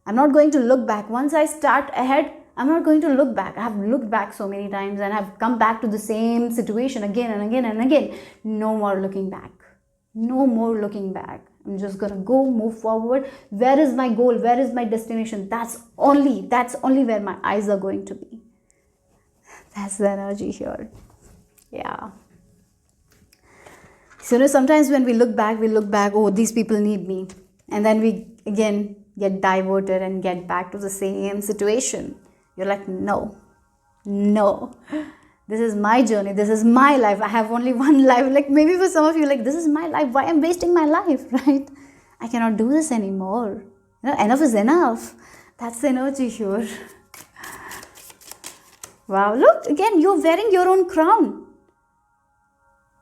I'm not going to look back. Once I start ahead, I'm not going to look back. I have looked back so many times and I've come back to the same situation again and again and again. No more looking back. No more looking back. I'm just going to go move forward. Where is my goal? Where is my destination? That's only where my eyes are going to be. That's the energy here. Yeah. So sometimes when we look back, oh, these people need me. And then we again get diverted and get back to the same situation. You're like, no, this is my journey. This is my life. I have only one life. Like maybe for some of you, like, this is my life. Why I'm wasting my life, right? I cannot do this anymore. Enough is enough. That's the energy here. Wow, look, again, you're wearing your own crown.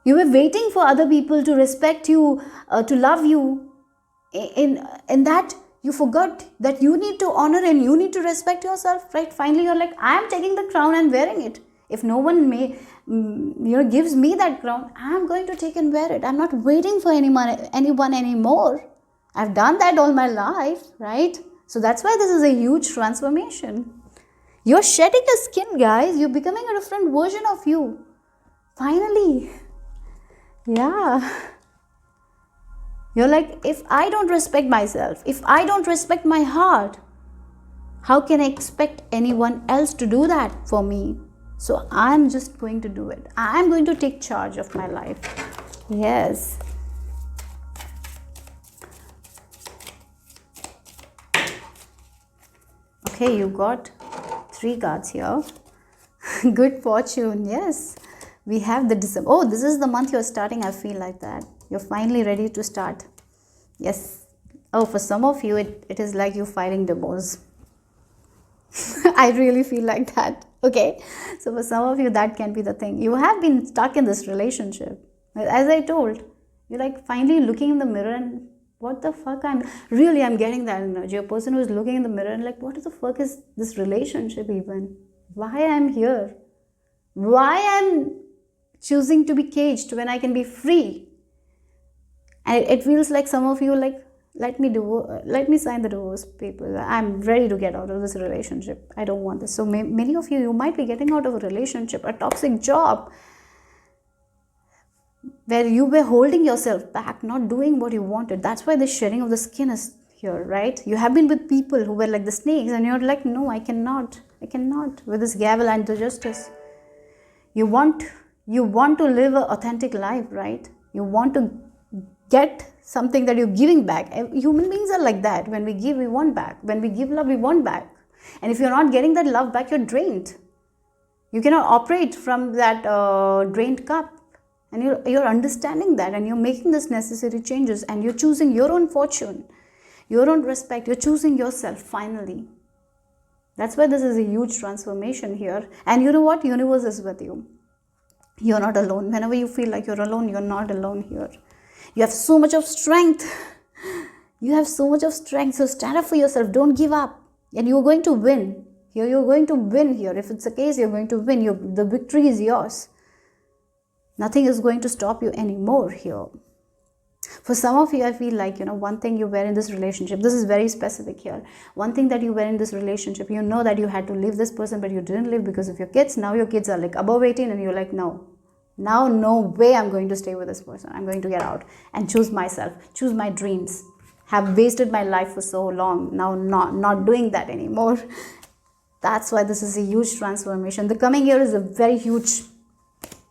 You were waiting for other people to respect you, to love you. In that, you forgot that you need to honor and you need to respect yourself, right? Finally, you're like, I am taking the crown and wearing it. If no one gives me that crown, I'm going to take and wear it. I'm not waiting for anyone anymore. I've done that all my life, right? So that's why this is a huge transformation. You're shedding the skin, guys. You're becoming a different version of you. Finally. Yeah. You're like, if I don't respect myself, if I don't respect my heart, how can I expect anyone else to do that for me? So I'm just going to do it. I'm going to take charge of my life. Yes. Okay, you got 3 cards here. Good fortune, yes. We have the December. Oh, this is the month you're starting. I feel like that. You're finally ready to start. Yes. Oh, for some of you, it is like you're filing divorce. I really feel like that. Okay. So for some of you, that can be the thing. You have been stuck in this relationship. As I told, you're like finally looking in the mirror and what the fuck I'm getting that energy. A person who is looking in the mirror and like, what the fuck is this relationship even? Why I'm here? Why I'm choosing to be caged when I can be free. And it feels like some of you like, let me sign the divorce papers. I'm ready to get out of this relationship. I don't want this. So many of you might be getting out of a relationship, a toxic job, where you were holding yourself back, not doing what you wanted. That's why the shedding of the skin is here, right? You have been with people who were like the snakes, and you're like, no, I cannot, with this gavel and the justice. You want to live an authentic life, right? You want to get something that you're giving back. Human beings are like that. When we give, we want back. When we give love, we want back. And if you're not getting that love back, you're drained. You cannot operate from that drained cup. And you're understanding that, and you're making this necessary changes, and you're choosing your own fortune, your own respect. You're choosing yourself finally. That's why this is a huge transformation here. And you know what? Universe is with you. You're not alone. Whenever you feel like you're alone, you're not alone here. You have so much of strength. You have so much of strength. So stand up for yourself. Don't give up. And you're going to win. Here, you're going to win here. If it's the case, you're going to win. The victory is yours. Nothing is going to stop you anymore here. For some of you, I feel like, one thing you were in this relationship, this is very specific here. One thing that you were in this relationship, you know that you had to leave this person, but you didn't leave because of your kids. Now your kids are like above 18 and you're like, no. Now, no way I'm going to stay with this person. I'm going to get out and choose myself, choose my dreams. Have wasted my life for so long. Now, not doing that anymore. That's why this is a huge transformation. The coming year is a very huge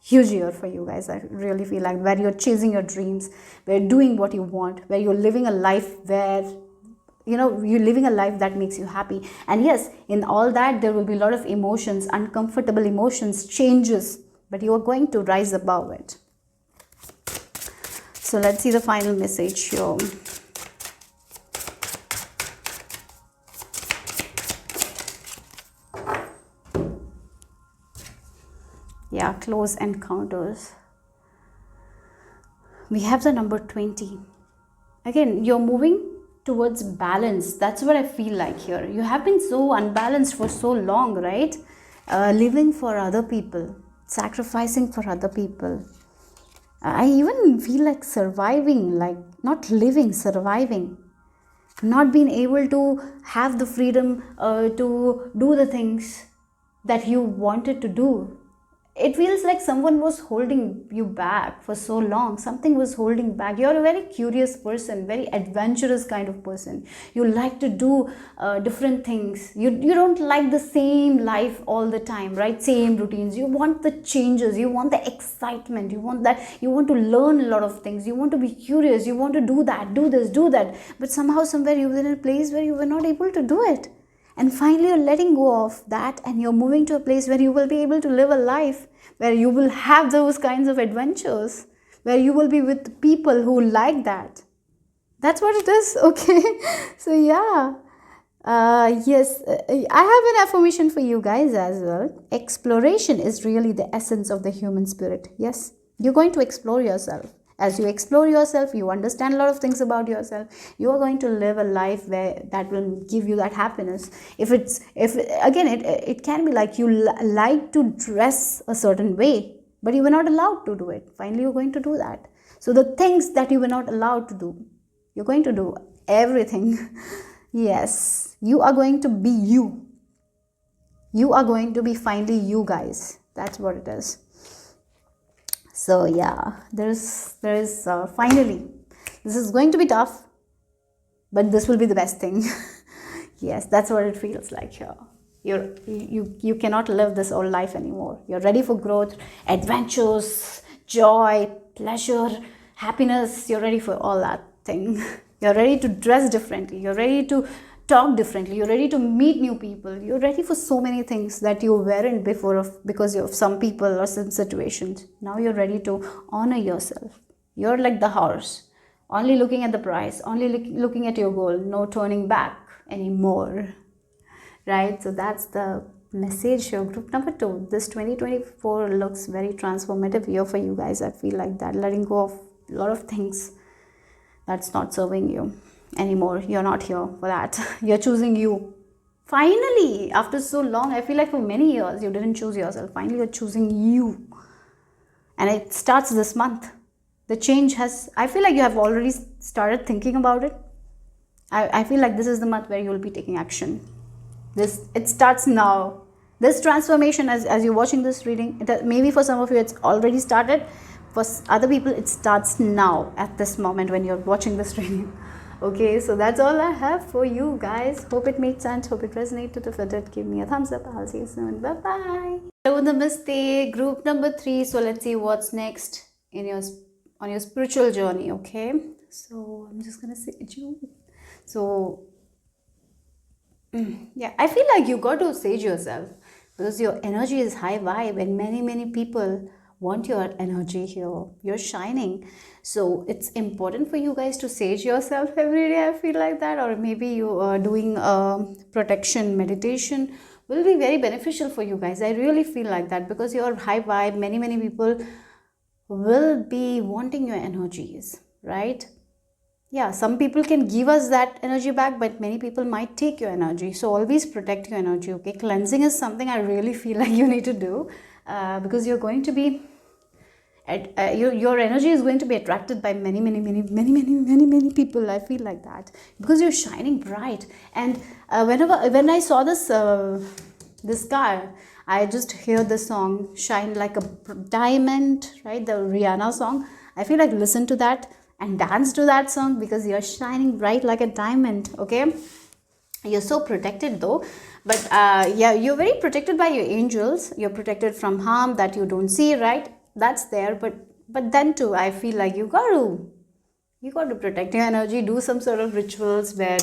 year for you guys. I really feel like where you're chasing your dreams, where you're doing what you want, where you're living a life where, you're living a life that makes you happy. And yes, in all that, there will be a lot of emotions, uncomfortable emotions, changes, but you are going to rise above it. So let's see the final message here. Yeah, close encounters. We have the number 20. Again, you're moving towards balance. That's what I feel like here. You have been so unbalanced for so long, right? Living for other people, sacrificing for other people. I even feel like surviving, like not living, surviving. Not being able to have the freedom to do the things that you wanted to do. It feels like someone was holding you back for so long. Something was holding back. You're a very curious person, very adventurous kind of person. You like to do different things. You don't like the same life all the time, right? Same routines. You want the changes. You want the excitement. You want that. You want to learn a lot of things. You want to be curious. You want to do that, do this, do that. But somehow, somewhere, you were in a place where you were not able to do it. And finally, you're letting go of that, and you're moving to a place where you will be able to live a life where you will have those kinds of adventures, where you will be with people who like that. That's what it is, okay? So yeah, yes, I have an affirmation for you guys as well. Exploration is really the essence of the human spirit. Yes, you're going to explore yourself. As you explore yourself, you understand a lot of things about yourself. You are going to live a life where that will give you that happiness. If again, it can be like you like to dress a certain way, but you were not allowed to do it. Finally, you're going to do that. So the things that you were not allowed to do, you're going to do everything. Yes, you are going to be you. You are going to be finally you, guys. That's what it is. So yeah, there is finally, this is going to be tough, but this will be the best thing. Yes, that's what it feels like here. You cannot live this old life anymore. You're ready for growth, adventures, joy, pleasure, happiness. You're ready for all that thing. You're ready to dress differently. You're ready to talk differently. You're ready to meet new people. You're ready for so many things that you weren't before because of some people or some situations. Now you're ready to honor yourself. You're like the horse, only looking at the prize, only looking at your goal, no turning back anymore. Right? So that's the message here. Group number 2. This 2024 looks very transformative year for you guys. I feel like that. Letting go of a lot of things that's not serving you anymore. You're not here for that. You're choosing you. Finally, after so long, I feel like for many years you didn't choose yourself. Finally, you're choosing you. And it starts this month. The change has, I feel like you have already started thinking about it. I feel like this is the month where you will be taking action. It starts now. This transformation, as you're watching this reading, maybe for some of you it's already started. For other people, it starts now at this moment when you're watching this reading. Okay, so that's all I have for you guys. Hope it made sense. Hope it resonated. If it did, give me a thumbs up. I'll see you soon. Bye bye. Hello, Namaste. Group number 3. So let's see what's next in on your spiritual journey. Okay, so I'm just gonna say you. So yeah, I feel like you got to sage yourself because your energy is high vibe and many people want your energy here. You're shining. So it's important for you guys to sage yourself every day. I feel like that. Or maybe you are doing protection meditation will be very beneficial for you guys. I really feel like that because you're high vibe. Many people will be wanting your energies, right? Yeah, some people can give us that energy back, but many people might take your energy. So always protect your energy. Okay, cleansing is something I really feel like you need to do because you're going to be your energy is going to be attracted by many people. I feel like that because you're shining bright. And when I saw this car, I just hear the song "Shine Like a Diamond," right? The Rihanna song. I feel like listen to that and dance to that song because you're shining bright like a diamond. Okay, you're so protected though, but yeah, you're very protected by your angels. You're protected from harm that you don't see, right? That's there, but then too, I feel like you got to protect your energy. Do some sort of rituals where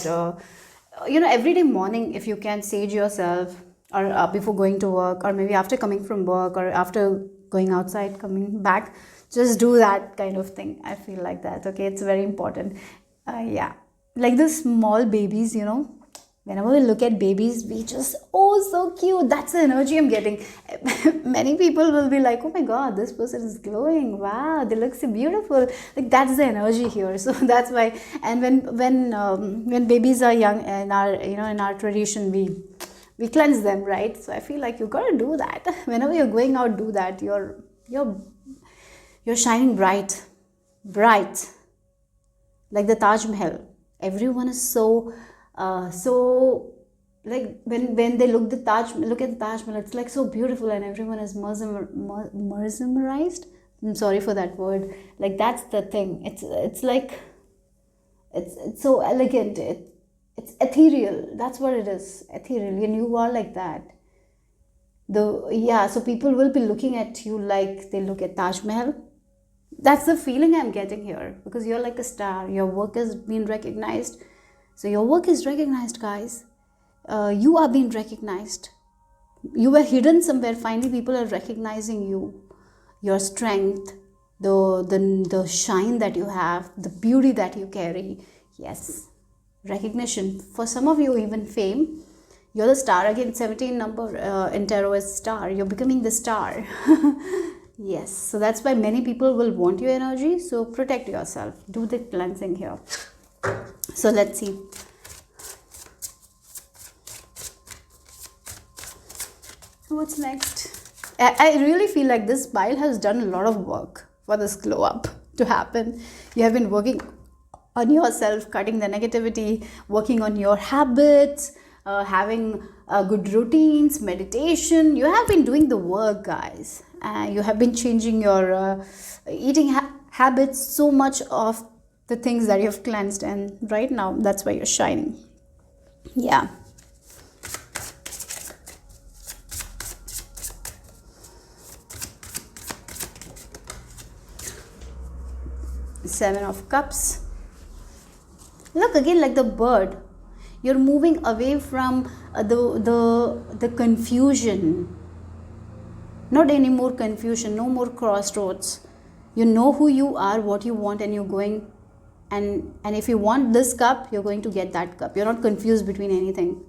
every day morning, if you can sage yourself, or before going to work, or maybe after coming from work, or after going outside coming back, just do that kind of thing. I feel like that. Okay, it's very important. Yeah, like the small babies, whenever we look at babies, we just, oh, so cute. That's the energy I'm getting. Many people will be like, oh my god, this person is glowing, wow, they look so beautiful. Like that's the energy here. So that's why. And when babies are young, in our tradition, we cleanse them, right? So I feel like you gotta do that. Whenever you're going out, do that. You're shining bright like the Taj Mahal. Everyone is so like when they look at the Taj Mahal, it's like so beautiful, and everyone is mesmerized. I'm sorry for that word. Like that's the thing. It's like it's so elegant. It's ethereal. That's what it is. Ethereal, and you are like that. So people will be looking at you like they look at Taj Mahal. That's the feeling I'm getting here because you're like a star. Your work has been recognized. So your work is recognized, guys. You are being recognized. You were hidden somewhere. Finally, people are recognizing you, your strength, the shine that you have, the beauty that you carry. Yes, recognition. For some of you, even fame. You're the star. Again, 17 number in tarot is star. You're becoming the star. Yes, so that's why many people will want your energy. So protect yourself. Do the cleansing here. So let's see. What's next? I really feel like this pile has done a lot of work for this glow up to happen. You have been working on yourself, cutting the negativity, working on your habits, having good routines, meditation. You have been doing the work, guys. You have been changing your eating habits, so much of the things that you have cleansed, and right now that's why you're shining. Yeah. Seven of Cups. Look again, like the bird. You're moving away from the confusion. Not any more confusion, no more crossroads. You know who you are, what you want, and you're going. And if you want this cup, you're going to get that cup. You're not confused between anything.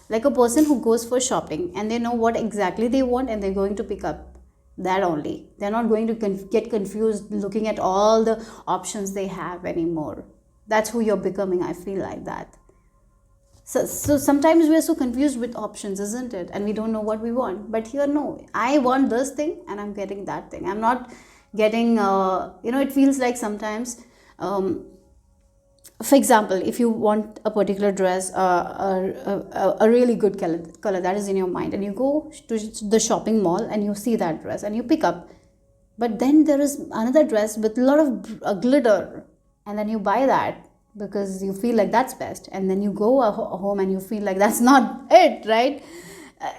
Like a person who goes for shopping and they know what exactly they want and they're going to pick up that only. They're not going to get confused looking at all the options they have anymore. That's who you're becoming. I feel like that. So sometimes we're so confused with options, isn't it? And we don't know what we want. But here, no, I want this thing and I'm getting that thing. I'm not getting it feels like sometimes, for example, if you want a particular dress, a really good color that is in your mind, and you go to the shopping mall and you see that dress and you pick up, but then there is another dress with a lot of glitter, and then you buy that because you feel like that's best, and then you go home and you feel like that's not it, right?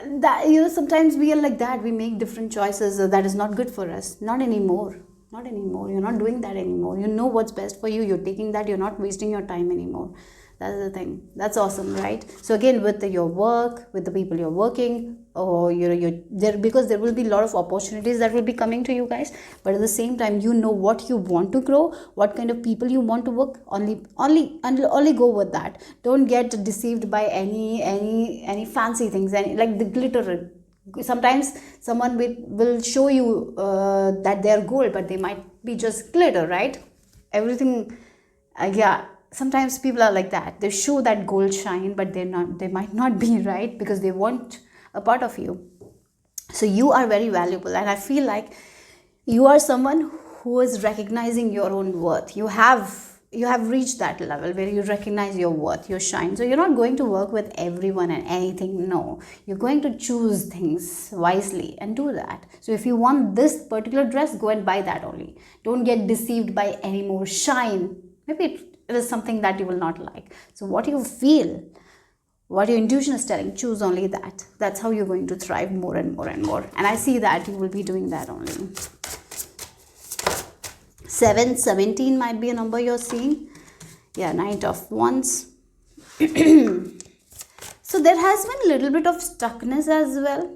That, sometimes we are like that, we make different choices, that is not good for us. Not anymore. Not anymore. You're not doing that anymore. You know what's best for you. You're taking that. You're not wasting your time anymore. That's the thing. That's awesome, right? So again, with your work, with the people you're working, or you're there, because there will be a lot of opportunities that will be coming to you guys. But at the same time, you know what you want to grow, what kind of people you want to work. Only go with that. Don't get deceived by any fancy things, and like the glitter. Sometimes someone will show you that they are gold, but they might be just glitter, right? Everything, yeah. Sometimes people are like that. They show that gold shine, but they might not be, right? Because they want a part of you. So you are very valuable, and I feel like you are someone who is recognizing your own worth. You have reached that level where you recognize your worth, your shine. So you're not going to work with everyone and anything. No, you're going to choose things wisely and do that. So if you want this particular dress, go and buy that only. Don't get deceived by any more shine. Maybe it is something that you will not like. So what you feel, what your intuition is telling, choose only that. That's how you're going to thrive more and more and more. And I see that you will be doing that only. 17 might be a number you're seeing. Yeah, Knight of Wands. So there has been a little bit of stuckness as well,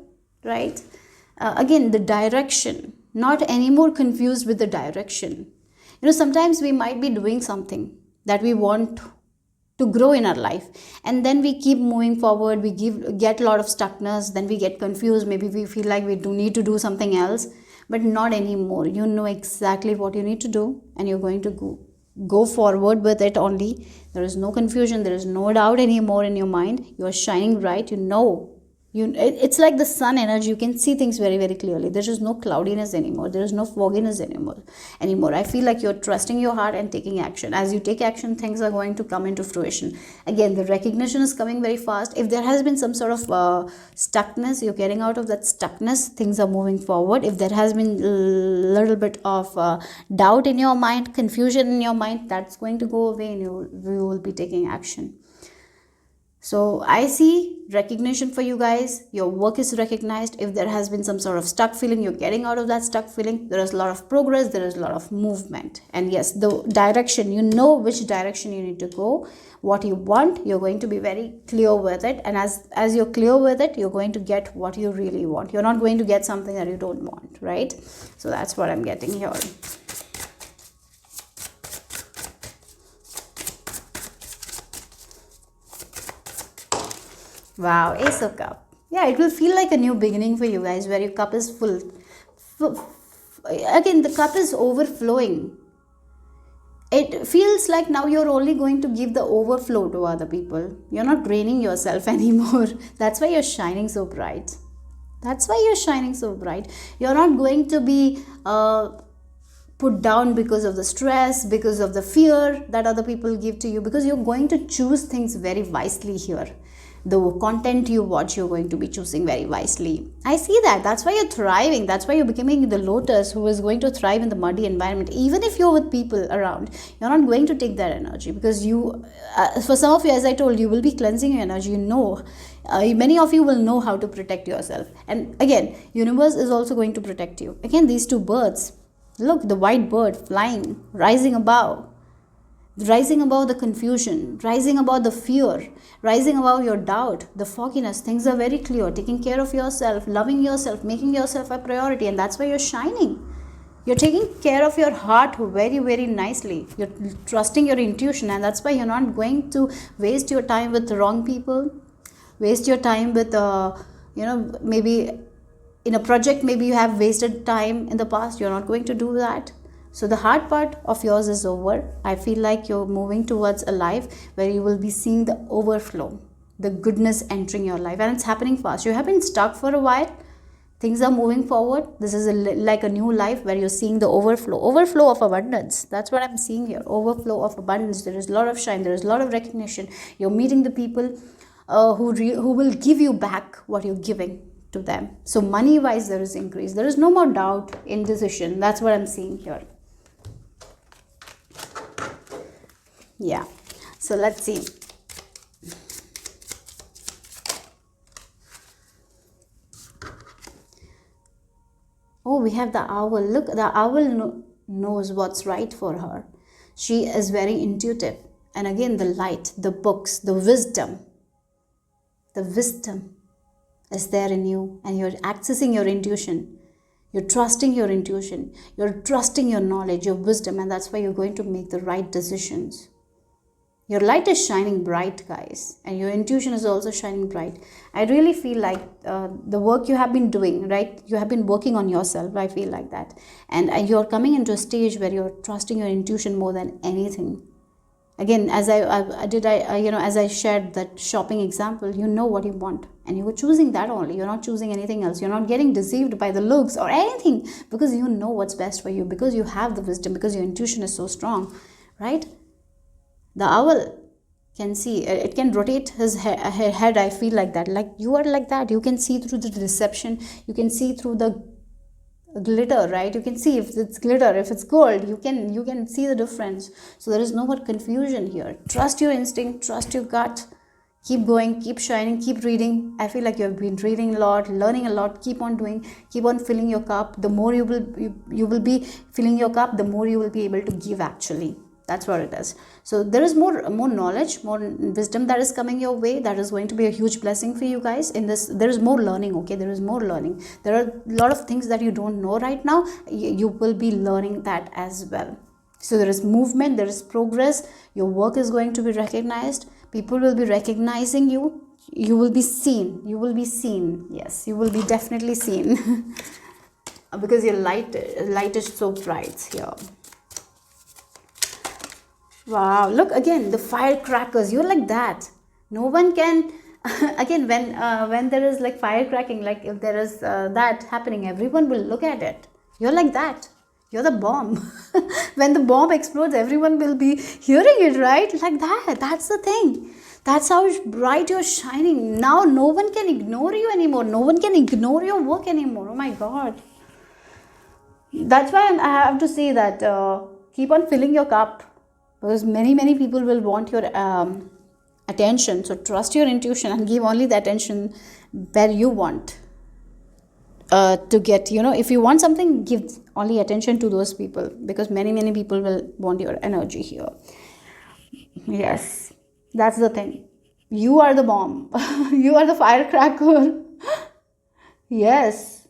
right? Again, the direction, not anymore confused with the direction. Sometimes we might be doing something that we want to grow in our life, and then we keep moving forward, we get a lot of stuckness, then we get confused, maybe we feel like we do need to do something else, but not anymore. You know exactly what you need to do, and you're going to go forward with it only. There is no confusion, there is no doubt anymore in your mind. You are shining bright. It's like the sun energy. You can see things very, very clearly. There is no cloudiness anymore. There is no fogginess anymore. I feel like you're trusting your heart and taking action. As you take action, things are going to come into fruition. Again, the recognition is coming very fast. If there has been some sort of stuckness, you're getting out of that stuckness. Things are moving forward. If there has been a little bit of doubt in your mind, confusion in your mind, that's going to go away, and you will be taking action. So I see recognition for you guys. Your work is recognized. If there has been some sort of stuck feeling, you're getting out of that stuck feeling. There is a lot of progress. There is a lot of movement. And yes, the direction, you know which direction you need to go, what you want. You're going to be very clear with it. And as you're clear with it, you're going to get what you really want. You're not going to get something that you don't want, right? So that's what I'm getting here. Wow, Ace of Cup. Yeah, it will feel like a new beginning for you guys, where your cup is full. Again, the cup is overflowing. It feels like now you're only going to give the overflow to other people. You're not draining yourself anymore. That's why you're shining so bright. You're not going to be put down because of the stress, because of the fear that other people give to you, because you're going to choose things very wisely here. The content you watch, you're going to be choosing very wisely. I see that. That's why you're thriving. That's why you're becoming the lotus who is going to thrive in the muddy environment. Even if you're with people around, you're not going to take that energy, because for some of you, as I told you, will be cleansing your energy. Many of you will know how to protect yourself. And again, universe is also going to protect you. Again, these two birds. Look, the white bird flying, rising above the confusion, rising above the fear, rising above your doubt, the fogginess. Things are very clear. Taking care of yourself, loving yourself, making yourself a priority, and that's why you're shining. You're taking care of your heart very, very nicely. You're trusting your intuition, and that's why you're not going to waste your time with the wrong people, waste your time with maybe in a project, maybe you have wasted time in the past. You're not going to do that. So the hard part of yours is over. I feel like you're moving towards a life where you will be seeing the overflow, the goodness entering your life, and it's happening fast. You have been stuck for a while. Things are moving forward. This is like a new life where you're seeing the overflow of abundance. That's what I'm seeing here. Overflow of abundance. There is a lot of shine. There is a lot of recognition. You're meeting the people who will give you back what you're giving to them. So money wise, there is increase. There is no more doubt, indecision. That's what I'm seeing here. Yeah. So let's see. Oh, we have the owl. Look, the owl knows what's right for her. She is very intuitive. And again, the light, the books, the wisdom is there in you, and you're accessing your intuition. You're trusting your intuition. You're trusting your knowledge, your wisdom, and that's why you're going to make the right decisions. Your light is shining bright, guys, and your intuition is also shining bright. I really feel like the work you have been doing, right? You have been working on yourself. I feel like that. And you're coming into a stage where you're trusting your intuition more than anything. Again, as I shared that shopping example, you know what you want, and you were choosing that only. You're not choosing anything else. You're not getting deceived by the looks or anything, because you know what's best for you, because you have the wisdom, because your intuition is so strong, right? The owl can see, it can rotate his head. I feel like that. Like you are like that. You can see through the deception. You can see through the glitter, right? You can see if it's glitter, if it's gold. You can see the difference. So there is no more confusion here. Trust your instinct, trust your gut. Keep going, keep shining, keep reading. I feel like you have been reading a lot, learning a lot. Keep on doing, keep on filling your cup. The more you will be filling your cup, the more you will be able to give, actually. That's what it is. So there is more knowledge, more wisdom that is coming your way. That is going to be a huge blessing for you guys. In this, there is more learning. Okay, there is more learning. There are a lot of things that you don't know right now. You will be learning that as well. So there is movement, there is progress. Your work is going to be recognized. People will be recognizing you. You will be seen. You will be seen. Yes, you will be definitely seen because your light is so bright here. Wow, look again, the firecrackers. You're like that. No one can again, when there is like fire cracking, like if there is that happening, everyone will look at it. You're like that. You're the bomb. When the bomb explodes, everyone will be hearing it, right? Like that. That's the thing. That's how bright you're shining. Now no one can ignore you anymore. No one can ignore your work anymore. Oh my God. That's why I have to say that keep on filling your cup, because many people will want your attention. So trust your intuition and give only the attention where you want to get. If you want something, give only attention to those people, because many people will want your energy here. Yes, that's the thing. You are the bomb. You are the firecracker. Yes,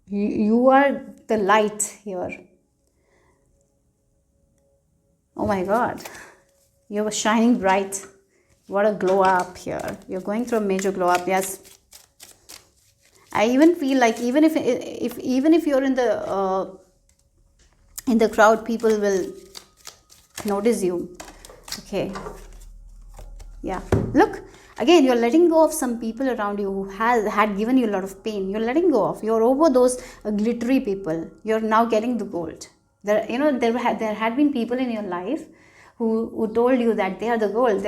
you are the light here. Oh my God, you're shining bright. What a glow up here. You're going through a major glow up. Yes, I even feel like even if you're in the crowd, people will notice you. Okay. Yeah. Look, again, you're letting go of some people around you who had given you a lot of pain. You're letting go of. You're over those glittery people. You're now getting the gold. There had been people in your life who told you that they are the gold,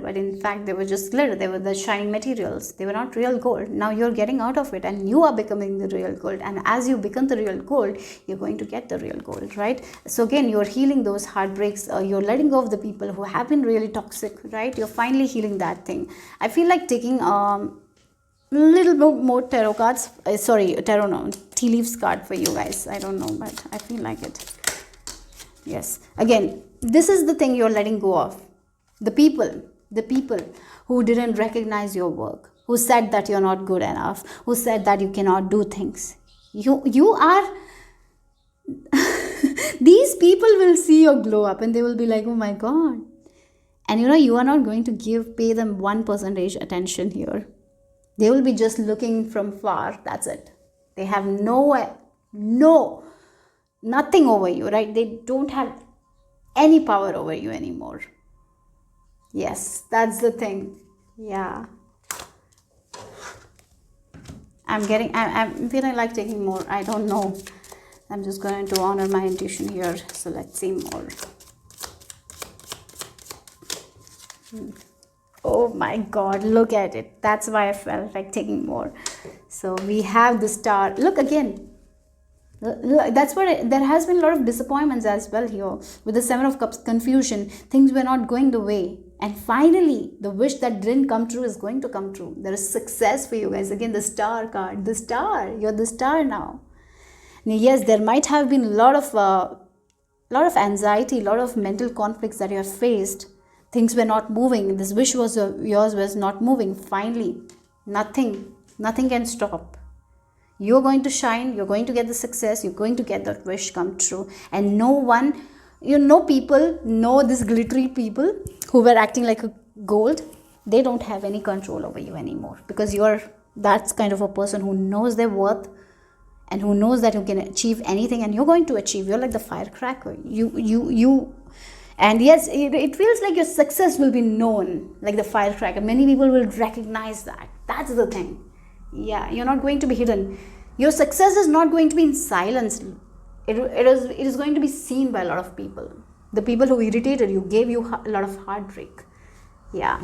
but in fact they were just glitter. They were the shining materials. They were not real gold. Now you're getting out of it, and you are becoming the real gold. And as you become the real gold, you're going to get the real gold, right? So again, you're healing those heartbreaks. You're letting go of the people who have been really toxic, right? You're finally healing that thing. I feel like taking little bit more tarot cards. Tarot no, tea leaves card for you guys. I don't know, but I feel like it. Yes. Again, this is the thing you're letting go of. The people who didn't recognize your work, who said that you're not good enough, who said that you cannot do things. You are these people will see your glow up and they will be like, oh my God. And you are not going to pay them 1% attention here. They will be just looking from far. That's it. They have nothing over you, right? They don't have any power over you anymore. Yes, that's the thing. Yeah. I'm feeling like taking more. I don't know. I'm just going to honor my intuition here. So let's see more. Oh my God, look at it. That's why I felt like taking more. So we have the star. Look again. That's what there has been a lot of disappointments as well here with the Seven of Cups. Confusion, things were not going the way, and finally the wish that didn't come true is going to come true. There is success for you guys. Again, the star card, the star. You're the star now. Now, yes, there might have been a lot of anxiety, a lot of mental conflicts that you have faced. Things were not moving. This wish was yours was not moving. Finally, nothing can stop. You're going to shine. You're going to get the success. You're going to get that wish come true. And no one, people know this glittery people who were acting like a gold. They don't have any control over you anymore, because you're that's kind of a person who knows their worth and who knows that you can achieve anything, and you're going to achieve. You're like the firecracker. And yes, it feels like your success will be known like the firecracker. Many people will recognize that. That's the thing. Yeah, you're not going to be hidden. Your success is not going to be in silence. It is going to be seen by a lot of people. The people who irritated you, gave you a lot of heartbreak. Yeah.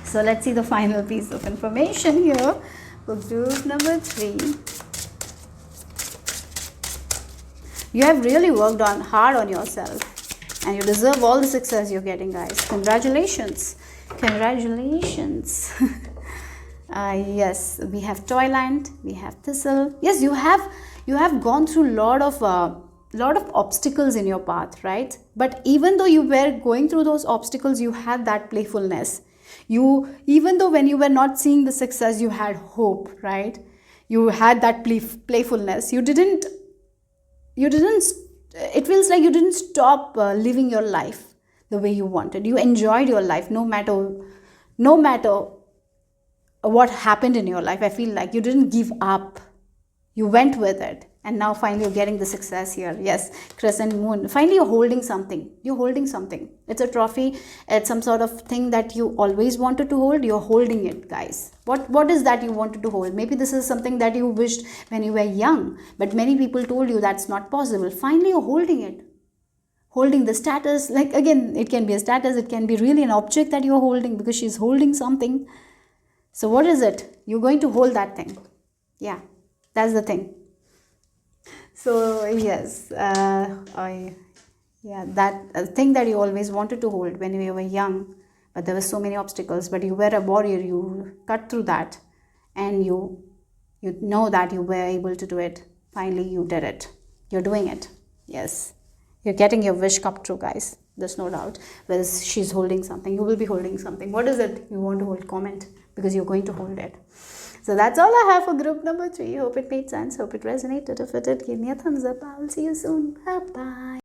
So let's see the final piece of information here for group number 3. You have really worked hard on yourself, and you deserve all the success you're getting, guys. Congratulations. Yes, we have Toyland, we have Thistle. Yes, you have gone through a lot of obstacles in your path, right? But even though you were going through those obstacles, you had that playfulness. Even though when you were not seeing the success, you had hope, right? You had that playfulness. You didn't it feels like you didn't stop living your life the way you wanted. You enjoyed your life no matter what happened in your life. I feel like you didn't give up. You went with it, and now finally you're getting the success here. Yes, crescent moon. Finally you're holding something. It's a trophy. It's some sort of thing that you always wanted to hold. You're holding it, guys. What is that you wanted to hold? Maybe this is something that you wished when you were young, but many people told you that's not possible. Finally you're holding it. Holding the status. Like, again, it can be a status, it can be really an object that you're holding, because she's holding something. So what is it? You're going to hold that thing. Yeah, that's the thing. So yes, that thing that you always wanted to hold when you were young, but there were so many obstacles, but you were a warrior. You cut through that, and you know that you were able to do it. Finally you did it. You're doing it. Yes, you're getting your wish come true, guys. There's no doubt. Whether she's holding something, you will be holding something. What is it you want to hold? Comment, because you're going to hold it. So that's all I have for group number 3. Hope it made sense. Hope it resonated. If it did, give me a thumbs up. I'll see you soon. Bye bye.